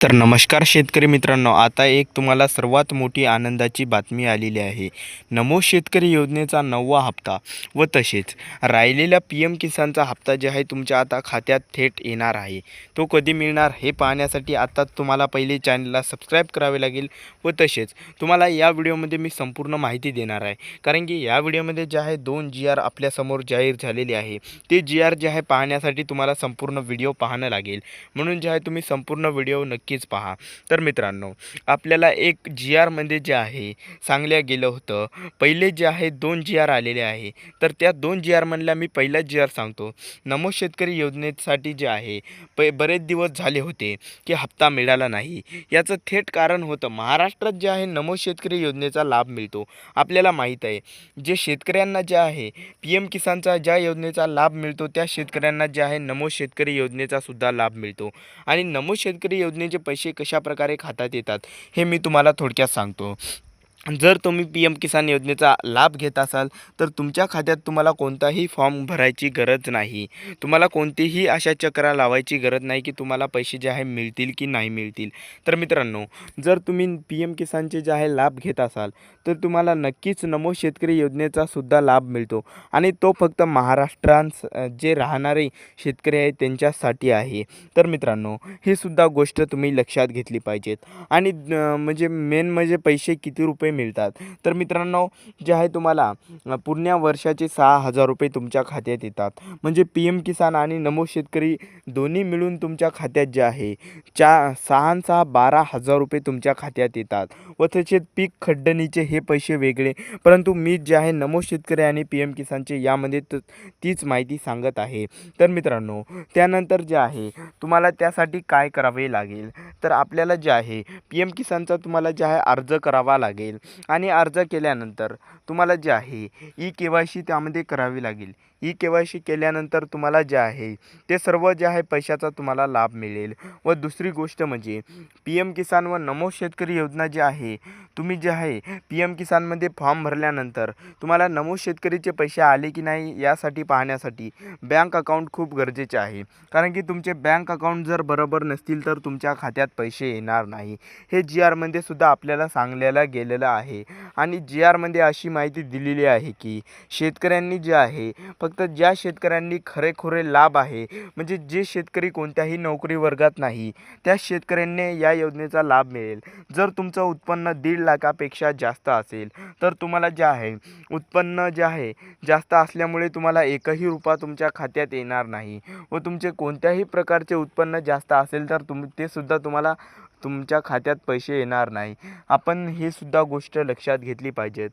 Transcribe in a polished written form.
तर नमस्कार शेतकरी मित्रांनो, आता एक तुम्हाला सर्वात मोठी आनंदाची बातमी आलेली आहे. नमो शेतकरी योजनेचा 9वा हप्ता व तसेच राहिलेला पी-एम किसानचा हप्ता जे आहे तुमच्या आता खात्यात थेट येणार आहे. तो कधी मिळणार हे पाहण्यासाठी आता तुम्हाला पहिले चॅनलला सबस्क्राईब करावे लागेल व तसेच तुम्हाला या व्हिडिओमध्ये मी संपूर्ण माहिती देणार आहे. कारण की या व्हिडिओमध्ये जे आहे 2 GR आपल्यासमोर जाहीर झालेले आहे. ते GR जे आहे पाहण्यासाठी तुम्हाला संपूर्ण व्हिडिओ पाहणं लागेल. म्हणून जे आहे तुम्ही संपूर्ण व्हिडिओ नक्कीच पहा. तर मित्रांनो, आपल्याला एक GRमध्ये जे आहे सांगल्या गेलं होतं, पहिले जे आहे 2 GR आलेले आहे. तर त्या 2 GRमधला मी पहिला GR सांगतो. नमो शेतकरी योजनेसाठी जे आहे बरेच दिवस झाले होते की हप्ता मिळाला नाही. याचं थेट कारण होतं महाराष्ट्रात जे आहे नमो शेतकरी योजनेचा लाभ मिळतो. आपल्याला माहीत आहे, जे शेतकऱ्यांना जे आहे पी-एम किसानचा ज्या योजनेचा लाभ मिळतो त्या शेतकऱ्यांना जे आहे नमो शेतकरी योजनेचा सुद्धा लाभ मिळतो. आणि नमो शेतकरी योजनेचे पैसे कशाप्रकारे खात्यात येतात हे मी तुम्हाला थोडक्यात सांगतो. जर तुम्ही पी-एम किसान योजनेचा लाभ घेत असाल तर तुमच्या खात्यात तुम्हाला कोणताही फॉर्म भरायची गरज नाही. तुम्हाला कोणतीही अशा चक्रा लावायची गरज नाही की तुम्हाला पैसे जे आहे मिळतील की नाही मिळतील. तर मित्रांनो, जर तुम्ही पी-एम किसानचे जे आहे लाभ घेत असाल तर तुम्हाला नक्कीच नमो शेतकरी योजनेचा सुद्धा लाभ मिळतो आणि तो फक्त महाराष्ट्रात जे राहणारे शेतकरी आहेत त्यांच्यासाठी आहे. तर मित्रांनो, ही सुद्धा गोष्ट तुम्ही लक्षात घेतली पाहिजेत. आणि म्हणजे मेन म्हणजे पैसे किती रुपये मिळतात. तर मित्रांनो, जे आहे तुम्हाला पूर्ण वर्षाचे 6,000 रुपये तुमच्या खात्यात येतात. म्हणजे पी-एम किसान आणि नमो शेतकरी दोन्ही मिळून तुमच्या खात्यात जे आहे 6 आणि 6 12,000 रुपये तुमच्या खात्यात येतात. व तसेच पीक खंडणीचे हे पैसे वेगळे. परंतु मी जे आहे नमो शेतकरी आणि पी-एम किसानचे यामध्ये तीच माहिती सांगत आहे. तर मित्रांनो, त्यानंतर जे आहे तुम्हाला त्यासाठी काय करावे लागेल, तर आपल्याला जे आहे पी-एम किसानचा तुम्हाला जे आहे अर्ज करावा लागेल. आणि अर्ज केल्यानंतर तुम्हाला जे आहे ई-के-वाय-सी त्यामध्ये करावी लागेल. ई-के-वाय-सी केल्यानंतर तुम्हाला जे आहे ते सर्व जे आहे पैशाचा तुम्हाला लाभ मिळेल. व दुसरी गोष्ट म्हणजे पी-एम किसान व नमो शेतकरी योजना जी आहे, तुम्ही जे आहे पी-एम किसानमध्ये फॉर्म भरल्यानंतर तुम्हाला नमो शेतकरीचे पैसे आले की नाही यासाठी पाहण्यासाठी बँक अकाउंट खूप गरजेचे आहे. कारण की तुमचे बँक अकाउंट जर बरोबर नसतील तर तुमच्या खात्यात पैसे येणार नाही. हे GRमध्ये सुद्धा आपल्याला सांगलेलं गेलेलं आहे. आणि GRमध्ये अशी माहिती दिलेली आहे की शेतकऱ्यांनी जे आहे फक्त ज्या शेतकऱ्यांनी खरेखुरे लाभ आहे, म्हणजे जे शेतकरी कोणत्याही नोकरी वर्गात नाही त्या शेतकऱ्यांनी या योजनेचा लाभ मिळेल. जर तुमचं उत्पन्न 1.5 लाखापेक्षा जास्त असेल तर तुम्हाला जे आहे उत्पन्न जे आहे जास्त असल्यामुळे तुम्हाला एकही रुपया तुमच्या खात्यात येणार नाही. व तुमचे कोणत्याही प्रकारचे उत्पन्न जास्त असेल तर ते सुद्धा तुम्हाला तुमच्या खात्यात पैसे येणार नाही. आपण ही सुद्धा गोष्ट लक्षात घेतली पाहिजेत.